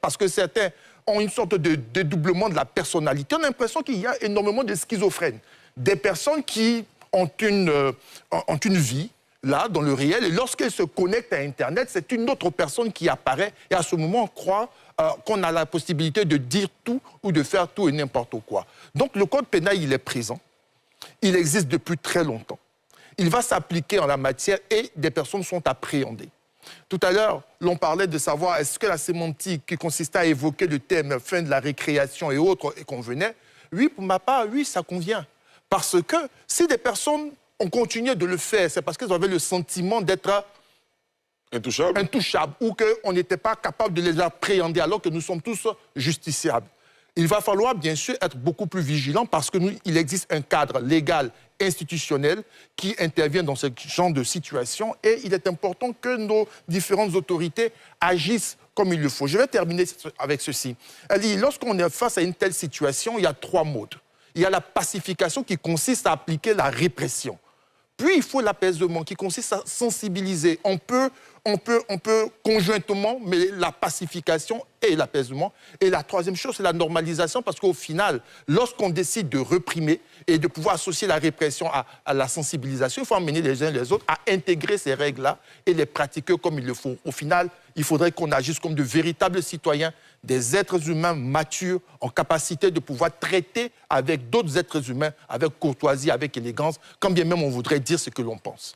parce que certains ont une sorte de dédoublement de la personnalité. On a l'impression qu'il y a énormément de schizophrènes. Des personnes qui ont une vie, là, dans le réel, et lorsqu'elles se connectent à Internet, c'est une autre personne qui apparaît, et à ce moment, on croit qu'on a la possibilité de dire tout ou de faire tout et n'importe quoi. Donc, le code pénal, il est présent. Il existe depuis très longtemps. Il va s'appliquer en la matière et des personnes sont appréhendées. Tout à l'heure, l'on parlait de savoir est-ce que la sémantique qui consistait à évoquer le thème fin de la récréation et autres convenait. Oui, pour ma part, oui, ça convient. Parce que si des personnes ont continué de le faire, c'est parce qu'elles avaient le sentiment d'être intouchables ou qu'on n'était pas capable de les appréhender alors que nous sommes tous justiciables. Il va falloir bien sûr être beaucoup plus vigilant parce qu'il existe un cadre légal, institutionnel qui intervient dans ce genre de situation et il est important que nos différentes autorités agissent comme il le faut. Je vais terminer avec ceci. Ali, lorsqu'on est face à une telle situation, il y a 3 modes. Il y a la pacification qui consiste à appliquer la répression. Puis il faut l'apaisement qui consiste à sensibiliser. On peut conjointement mêler la pacification et l'apaisement. Et la troisième chose, c'est la normalisation parce qu'au final, lorsqu'on décide de réprimer et de pouvoir associer la répression à la sensibilisation, il faut emmener les uns les autres à intégrer ces règles-là et les pratiquer comme il le faut. Au final, il faudrait qu'on agisse comme de véritables citoyens, des êtres humains matures, en capacité de pouvoir traiter avec d'autres êtres humains, avec courtoisie, avec élégance, quand bien même on voudrait dire ce que l'on pense.